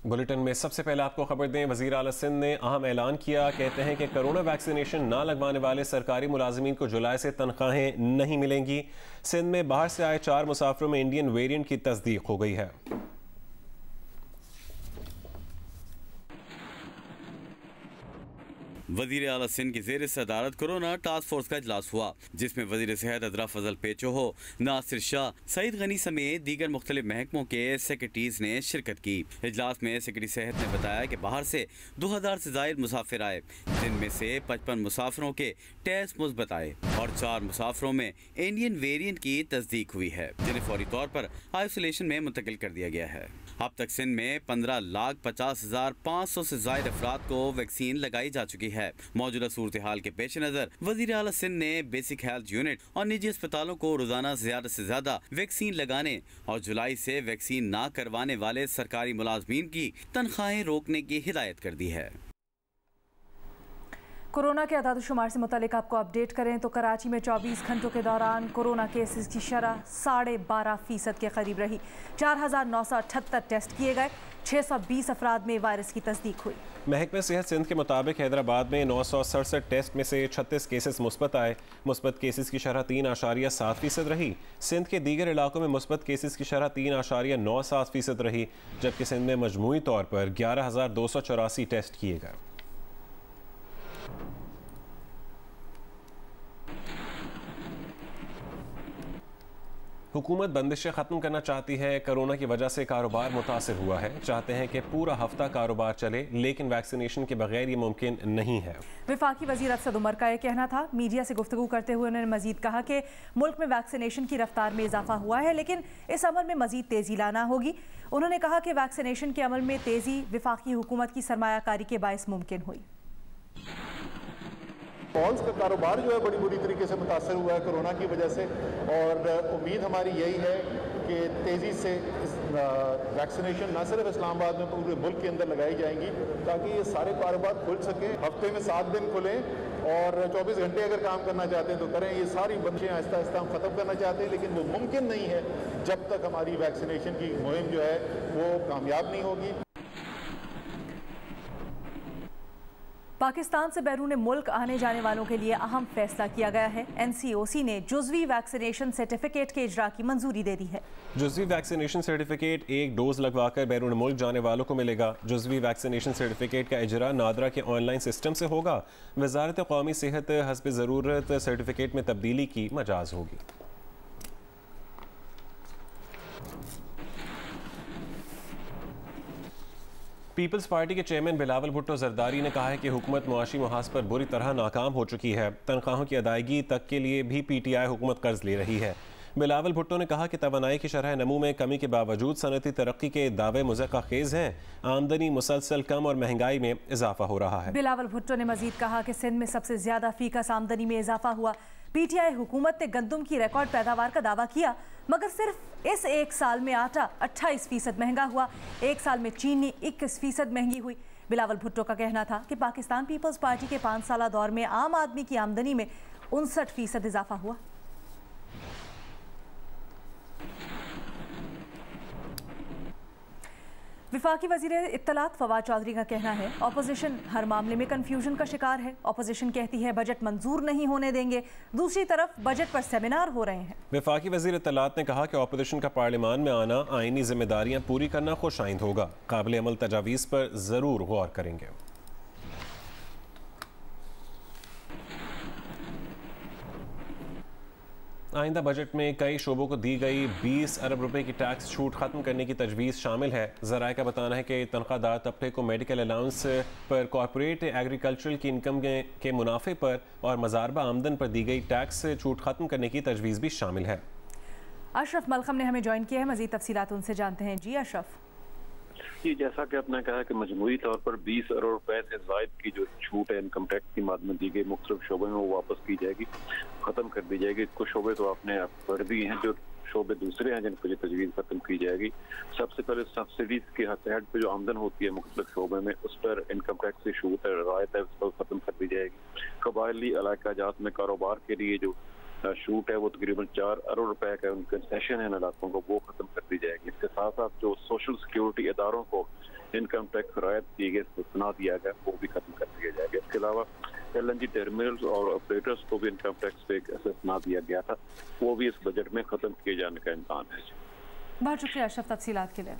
Bulletin में सबसे पहले आपको खबर दें, वज़ीर आला सिंध ने अहम ऐलान किया। कहते हैं कि कोरोना वैक्सीनेशन ना लगवाने वाले सरकारी मुलाजिमीन को जुलाई से तनख्वाहें नहीं मिलेंगी। सिंध में बाहर से आए 4 मुसाफिरों में इंडियन वेरिएंट की तस्दीक हो गई है। वज़ीर आला सिंध की ज़ेर सदारत कोरोना टास्क फोर्स का इजलास हुआ, जिसमें वज़ीर सेहत अदरा फजल पेचोहो, नासिर शाह, सईद गनी समेत दीगर मुख्तलिफ महकमों के सेक्रेटरीज ने शिरकत की। इजलास में सेक्रेटरी सेहत ने बताया कि बाहर से 2000 से ज़ायद मुसाफिर आए, जिनमें से 55 मुसाफिरों के टेस्ट मुस्बत आए और 4 मुसाफिरों में इंडियन वेरिएंट की तस्दीक हुई है, जिन्हें फौरी तौर पर आइसोलेशन में मुंतकिल कर दिया गया है। अब तक सिंध में 15,50,500 से ज़ायद अफराद को वैक्सीन लगाई जा चुकी है। मौजूदा सूरत हाल के पेश नज़र वज़ीर आला सिंध ने बेसिक हेल्थ यूनिट और निजी अस्पतालों को रोजाना ज़्यादा से ज़्यादा वैक्सीन लगाने और जुलाई से वैक्सीन ना करवाने वाले सरकारी मुलाजमीन की तनख्वाहें रोकने की हिदायत कर दी है। कोरोना के अदाद-ओ-शुमार से मुतालिक आपको अपडेट करें तो कराची में 24 घंटों के दौरान कोरोना केसेस की शरह 12.5% के करीब रही। 4,978 टेस्ट किए गए, 620 अफराद में वायरस की तस्दीक हुई। महकमे सेहत सिंध के मुताबिक हैदराबाद में 967 टेस्ट में से 36 केसेस मुस्बत आए। मुस्बत केसेस की शरह 3.7% रही। सिंध के दीगर इलाकों में मुस्बत केसेस की शरह 3.97% रही, जबकि सिंध में मजमूई तौर पर 11,284 टेस्ट किए गए। हुकूमत बंदिशें ख़त्म करना चाहती है। कोरोना की वजह से कारोबार मुतासिर हुआ है। चाहते हैं कि पूरा हफ्ता कारोबार चले, लेकिन वैक्सीनेशन के बगैर ये मुमकिन नहीं है। वफाकी वज़ीर असद उमर का यह कहना था। मीडिया से गुफ्तगू करते हुए उन्होंने मजीद कहा कि मुल्क में वैक्सीनेशन की रफ्तार में इजाफा हुआ है, लेकिन इस अमल में मजीद तेज़ी लाना होगी। उन्होंने कहा कि वैक्सीनेशन के अमल में तेज़ी वफाकी हुकूमत की सरमायाकारी के बायस मुमकिन हुई। मॉल्स का कारोबार जो है बड़ी बुरी तरीके से मुतासर हुआ है कोरोना की वजह से, और उम्मीद हमारी यही है कि तेज़ी से इस वैक्सीनेशन न सिर्फ इस्लामाबाद में पूरे मुल्क के अंदर लगाई जाएंगी, ताकि ये सारे कारोबार खुल सकें। हफ्ते में 7 दिन खुलें और 24 घंटे अगर काम करना चाहते हैं तो करें। ये सारी बंदिशें आहिस्ता आहिस्ता हम ख़त्म करना चाहते हैं, लेकिन वो मुमकिन नहीं है जब तक हमारी वैक्सीनेशन की मुहिम जो है वो कामयाब नहीं होगी। पाकिस्तान से बैरून मुल्क आने जाने वालों के लिए अहम फैसला किया गया है। NCOC ने जुज़वी वैक्सीनेशन सर्टिफिकेट के इजरा की मंजूरी दे दी है। जुज़वी वैक्सीनेशन सर्टिफिकेट एक डोज लगवाकर बैरून मुल्क जाने वालों को मिलेगा। जुज़वी वैक्सीनेशन सर्टिफिकेट का इजरा नादरा के ऑनलाइन सिस्टम से होगा। वजारत कौमी सेहत हस्ब ज़रूरत सर्टिफिकेट में तब्दीली की मजाज होगी। पीपल्स पार्टी के चेयरमैन बिलावल भुट्टो जरदारी ने कहा है कि हुकूमत मुआशी मुहाज पर बुरी तरह नाकाम हो चुकी है। तनख्वाहों की अदायगी तक के लिए भी PTI हुकूमत कर्ज ले रही है। बिलावल भुट्टो ने कहा कि तवानाई की शरह नमू में कमी के बावजूद सनती तरक्की के दावे मुज़क्का खेज़ हैं। आमदनी मुसलसल कम और महंगाई में इजाफा हो रहा है। बिलावल भुट्टो ने मजीद कहा कि सिंध में सबसे ज्यादा फीकस आमदनी में इजाफा हुआ। PTI हुकूमत ने गंदम की रिकॉर्ड पैदावार का दावा किया, मगर सिर्फ इस एक साल में आटा 28% महंगा हुआ। एक साल में चीनी 21% महंगी हुई। बिलावल भुट्टो का कहना था कि पाकिस्तान पीपल्स पार्टी के 5 साला दौर में आम आदमी की आमदनी में 59% इजाफा हुआ। वफाकी वज़ीर इत्तलात फवाद चौधरी का कहना है अपोजिशन हर मामले में कन्फ्यूजन का शिकार है। अपोजिशन कहती है बजट मंजूर नहीं होने देंगे, दूसरी तरफ बजट पर सेमिनार हो रहे हैं। वफाकी वज़ीर इत्तलात ने कहा कि अपोजिशन का पार्लियामान में आना आईनी जिम्मेदारियां पूरी करना खुशाइंद होगा। काबिल अमल तजावीज़ पर ज़रूर गौर करेंगे। आइंदा बजट में कई शोबों को दी गई 20 अरब रुपए की टैक्स छूट खत्म करने की तजवीज़ शामिल है। ज़राए का बताना है कि तनख्वाहदार तबके को मेडिकल अलाउंस पर, कॉर्पोरेट एग्रीकल्चरल की इनकम के मुनाफे पर और मज़ारबा आमदन पर दी गई टैक्स छूट खत्म करने की तजवीज़ भी शामिल है। अशरफ मलखम ने हमें ज्वाइन किया है, मज़ीद तफसीलात उनसे जानते हैं। जी अशरफ। जी, जैसा कि आपने कहा कि मजमूई तौर पर 20 अरब रुपए से जायद की जो छूट है इनकम टैक्स की माद में दी गई मुख्तलिफ शोबे में वो वापस की जाएगी, खत्म कर दी जाएगी। कुछ शोबे तो आपने पढ़ दिए हैं, जो शोबे दूसरे हैं जिनको ये तजवीज़ खत्म की जाएगी। सबसे पहले सब्सिडीज के तहत पे जो आमदन होती है मुख्तलिफ शोबे में, उस पर इनकम टैक्स से छूट है, रायत है, उसको खत्म कर दी जाएगी। कबायली इलाका जात में कारोबार के लिए जो छूट है वो तकरीबन 4 अरब रुपए का उनका कंसेशन है इन इलाकों को, वो खत्म कर दी जाएगी। इसके साथ साथ जो सोशल सिक्योरिटी इदारों को इनकम टैक्स रायत दिए गए सुना दिया गया वो भी खत्म कर दिया जाएगा। इसके अलावा LNG टर्मिनल्स और ऑपरेटर्स को भी इनकम टैक्स पे सुना दिया गया था, वो भी इस बजट में खत्म किए जाने का इम्कान है। बहुत शुक्रिया अशरफ तफसीलात के लिए।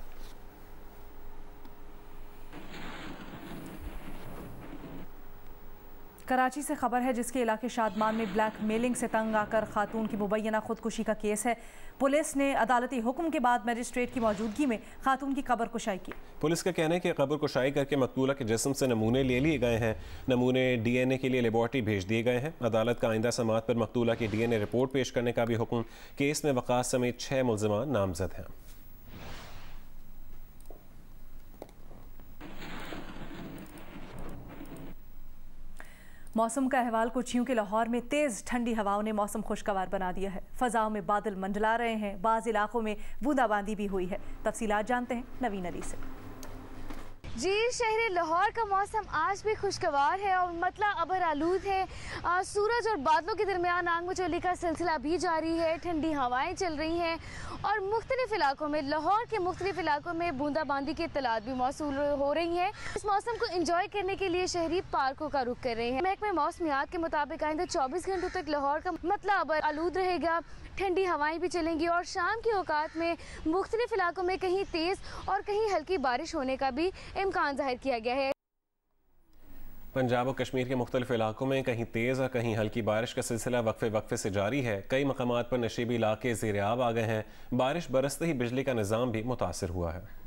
कराची से खबर है जिसके इलाके शादमान में ब्लैक मेलिंग से तंग आकर खातून की मुबैना खुदकुशी का केस है। पुलिस ने अदालती हुक्म के बाद मजिस्ट्रेट की मौजूदगी में खातून की कब्र कुशाई की। पुलिस का कहना है कि कब्र कुशाई करके मकतूला के जिस्म से नमूने ले लिए गए हैं। नमूने DNA के लिए लेबॉर्ट्री भेज दिए गए हैं। अदालत का आइंदा समाअत पर मकतूला की DNA रिपोर्ट पेश करने का भी हुक्म। केस में वक़ास समेत 6 मुल्ज़िमान नामजद हैं। मौसम का अहवाल कुछ यूं कि लाहौर में तेज़ ठंडी हवाओं ने मौसम खुशगवार बना दिया है। फ़ज़ाओं में बादल मंडला रहे हैं, बाज़ इलाकों में बूंदाबांदी भी हुई है। तफसीलात जानते हैं नवीन अली से। जी, शहर लाहौर का मौसम आज भी खुशगवार है और मतला अबर आलूद है। सूरज और बादलों के दरमियान आग मचोली का सिलसिला भी जारी है। ठंडी हवाएं चल रही हैं और मुख्तलिफ इलाकों में, लाहौर के मुख्तलिफ इलाकों में बूंदाबांदी की इत्तलात भी मौसूल हो रही हैं। इस मौसम को इंजॉय करने के लिए शहरी पार्कों का रुख कर रहे हैं। महकमे मौसमियात के मुताबिक आइंदा 24 घंटों तक लाहौर का मतला अबर आलूद रहेगा। ठंडी हवाएं भी चलेंगी और शाम के औकात में मुख्तलिफ इलाकों में कहीं तेज़ और कहीं हल्की बारिश होने का भी इम्कान जाहिर किया गया है। पंजाब और कश्मीर के मुख्तलिफ इलाकों में कहीं तेज़ और कहीं हल्की बारिश का सिलसिला वक्फे वक्फे से जारी है। कई मकामात पर नशीबी इलाके ज़ेर-ए-आब आ गए हैं। बारिश बरसते ही बिजली का निज़ाम भी मुतासर हुआ है।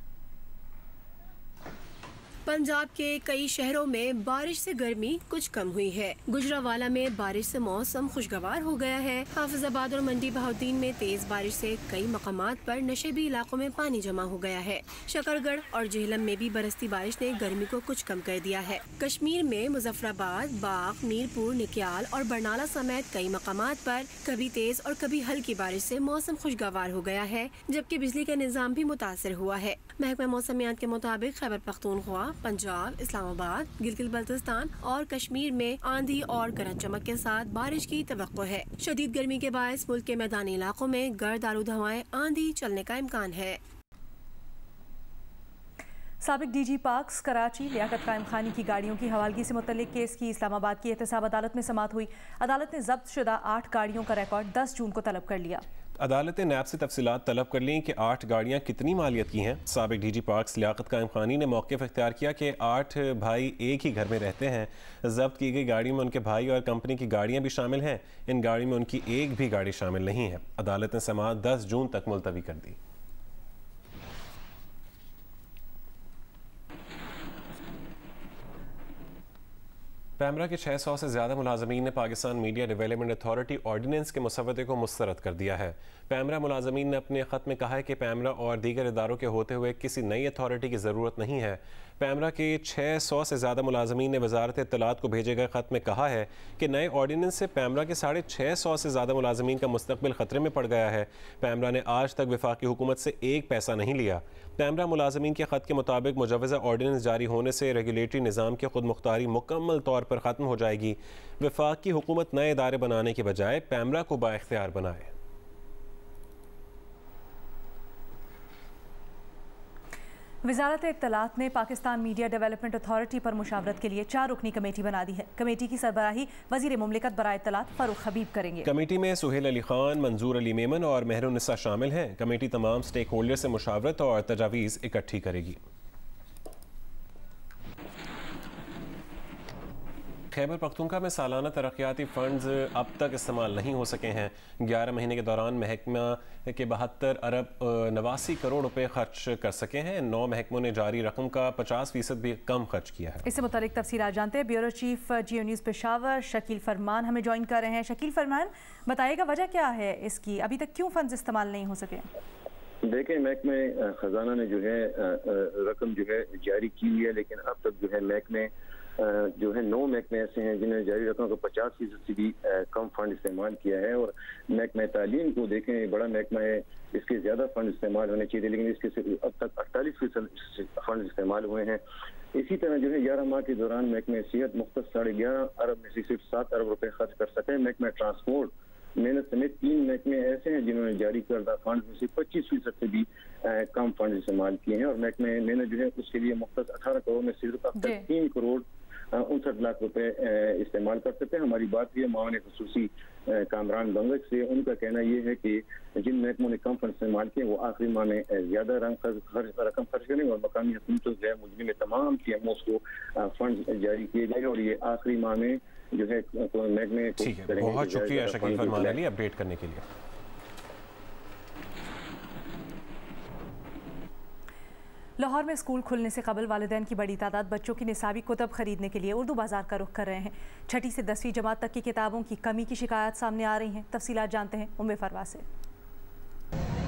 पंजाब के कई शहरों में बारिश से गर्मी कुछ कम हुई है। गुजरावाला में बारिश से मौसम खुशगवार हो गया है। हाफिजाबाद और मंडी बहाउद्दीन में तेज बारिश से कई मकामात पर नशेबी इलाकों में पानी जमा हो गया है। शकरगढ़ और जेहलम में भी बरसती बारिश ने गर्मी को कुछ कम कर दिया है। कश्मीर में मुजफ्फराबाद, बाग, मीरपुर, निक्याल और बरनाला समेत कई मकामात पर कभी तेज और कभी हल्की बारिश से मौसम खुशगवार हो गया है, जबकि बिजली का निजाम भी मुतासर हुआ है। महकमा मौसमियात के मुताबिक खैबर पख्तूनख्वा, पंजाब, इस्लामाबाद, गिलगित बल्तिस्तान और कश्मीर में आंधी और गरज चमक के साथ बारिश की तवक्को है। शदीद गर्मी के बायस मुल्क के मैदानी इलाकों में गर्द आलूद हवाएं आंधी चलने का इम्कान है। साबिक DG पार्क्स कराची लियाकत कायम खानी की गाड़ियों की हवालगी से मुतल्लिक केस की इस्लामाबाद की एहतसाब अदालत में समाअत हुई। अदालत ने जब्त शुदा 8 गाड़ियों का रिकॉर्ड 10 जून को तलब कर लिया। अदालत ने नैब से तफसीलात तलब कर ली कि 8 गाड़ियाँ कितनी मालियत की हैं। साबिक DG पार्क्स लियाकत कायम खानी ने मौक़िफ़ इख्तियार किया कि 8 भाई एक ही घर में रहते हैं। जब्त की गई गाड़ियों में उनके भाई और कंपनी की गाड़ियाँ भी शामिल हैं। इन गाड़ियों में उनकी एक भी गाड़ी शामिल नहीं है। अदालत ने समाअत 10 जून तक मुलतवी कर दी। पैमरा के 600 से ज़्यादा मुलाजमीन ने Pakistan media development authority ordinance के मसवदे को मुस्तरद कर दिया है। पैमरा मुलाजमीन ने अपने ख़त में कहा है कि पैमरा और दीगर इदारों के होते हुए किसी नई अथॉरिटी की ज़रूरत नहीं है। पैमरा के 600 से ज़्यादा मुलाजमीन ने वजारत इत्तलात को भेजे गए ख़त में कहा है कि नए ऑर्डिनेंस से पैमरा के 650 से ज़्यादा मुलाजमीन का मुस्तकबिल ख़तरे में पड़ गया है। पैमरा ने आज तक वफाकी हुकूमत से एक पैसा नहीं लिया। पैमरा मुलाजमीन के ख़त के मुताबिक मुजवज़ा ऑर्डिनेंस जारी होने से रेगुलेटरी निज़ाम की खुद मुख्तारी मुकम्मल तौर पर ख़त्म हो जाएगी। वफाकी हुकूमत नए इदारे बनाने के बजाय पैमरा को बाइख्तियार बनाए। वजारत इत्तलात ने पाकिस्तान मीडिया डेवलपमेंट अथॉरिटी पर मुशावरत के लिए 4 रुकनी कमेटी बना दी है। कमेटी की सरबराही वजीर मुमलिकत बराए इत्तलात फारूक हबीब करेंगे। कमेटी में सुहेल अली खान, मंजूर अली मेमन और मेहरुन्निसा शामिल हैं। कमेटी तमाम स्टेक होल्डर से मुशावरत और तजावीज़ इकट्ठी करेगी। खैबर पख्तूनख्वा में सालाना तरक्याती फ़ंड्स अब तक इस्तेमाल नहीं हो सके हैं। 11 महीने के दौरान महकमा के 72 अरब 89 करोड़ रुपए खर्च कर सके हैं। 9 महकमों ने जारी रकम का 50% भी कम खर्च किया है। इससे मुतालिक तफसीलात जानते हैं ब्यूरो चीफ जियो न्यूज़ पेशावर शकील फरमान हमें ज्वाइन कर रहे हैं। शकील फरमान, बताइएगा वजह क्या है इसकी, अभी तक क्यों फंड्स इस्तेमाल नहीं हो सके? देखें, महकमे खजाना ने जो है रकम जो है जारी की हुई है, लेकिन अब तक जो है महकमे जो है 9 महकमे ऐसे हैं जिन्होंने जारी रकम का 50% से भी कम फंड इस्तेमाल किया है। और महकमा तालीम को देखें, बड़ा महकमा है, इसके ज्यादा फंड इस्तेमाल होने चाहिए, लेकिन इसके अब तक 48% फंड इस्तेमाल हुए हैं। इसी तरह जो है 11 माह के दौरान महकमा सेहत मुख्तस 11.5 अरब में से सिर्फ 7 अरब रुपए खर्च कर सके। महकमा ट्रांसपोर्ट मेहनत समेत 3 महकमे ऐसे हैं जिन्होंने जारी करदा फंड में से 25% से भी कम फंड इस्तेमाल किए हैं और महकमे मेहनत जो है उसके लिए मुख्तस 18 करोड़ में सिर्फ अब तक 3 करोड़ 59 लाख रुपए इस्तेमाल कर सकते हैं। हमारी बात हुई है मावन खसूसी कामरान बंगश से, उनका कहना ये है कि जिन महकमों ने कम फंड इस्तेमाल किए वो आखिरी माह में ज्यादा रकम खर्च करेंगे और मकामी हुकूमतों से मुजरिम तमाम PMOs को फंड जारी किए जाएंगे और ये आखिरी माह में जो है महकमे करेंगे। बहुत शुक्रिया शकील फरमान अली अपडेट करने के लिए। लाहौर में स्कूल खुलने से कबल वालिदैन की बड़ी तादाद बच्चों की निसाबी कुतब खरीदने के लिए उर्दू बाजार का रुख कर रहे हैं। 6ठी से 10वीं जमात तक की किताबों की कमी की शिकायत सामने आ रही हैं। तफसीलात जानते हैं उम्मे फरवा से।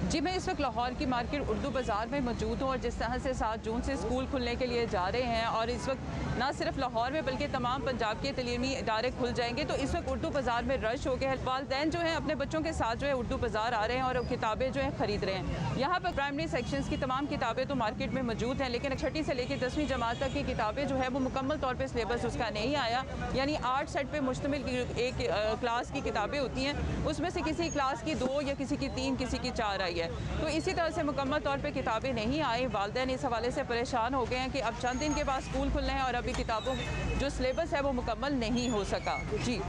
जी, मैं इस वक्त लाहौर की मार्केट उर्दू बाज़ार में मौजूद हूँ और जिस तरह से 7 जून से स्कूल खुलने के लिए जा रहे हैं और इस वक्त ना सिर्फ लाहौर में बल्कि तमाम पंजाब के तलीमी इदारे खुल जाएंगे, तो इस वक्त उर्दू बाज़ार में रश हो गया है। वालिदैन जो है अपने बच्चों के साथ जो है उर्दू बाज़ार आ रहे हैं और किताबें जो है ख़रीद रहे हैं। यहाँ पर प्राइमरी सेक्शंस की तमाम किताबें तो मार्केट में मौजूद हैं, लेकिन 6ठी से लेकर 10वीं जमात तक की किताबें जो है वो मुकम्मल तौर पर सिलेबस उसका नहीं आया, यानी 8 सेट पर मुश्तमिल एक क्लास की किताबें होती हैं, उसमें से किसी क्लास की 2 या किसी की 3 किसी की 4 आई है। तो इसी तरह से मुकम्मल तौर पे किताबें नहीं आई। वालिदैन इस हवाले से परेशान हो गए हैं कि अब चंद दिन के बाद स्कूल खुलने हैं और अभी किताबों जो सिलेबस है वो मुकम्मल नहीं हो सका। जी।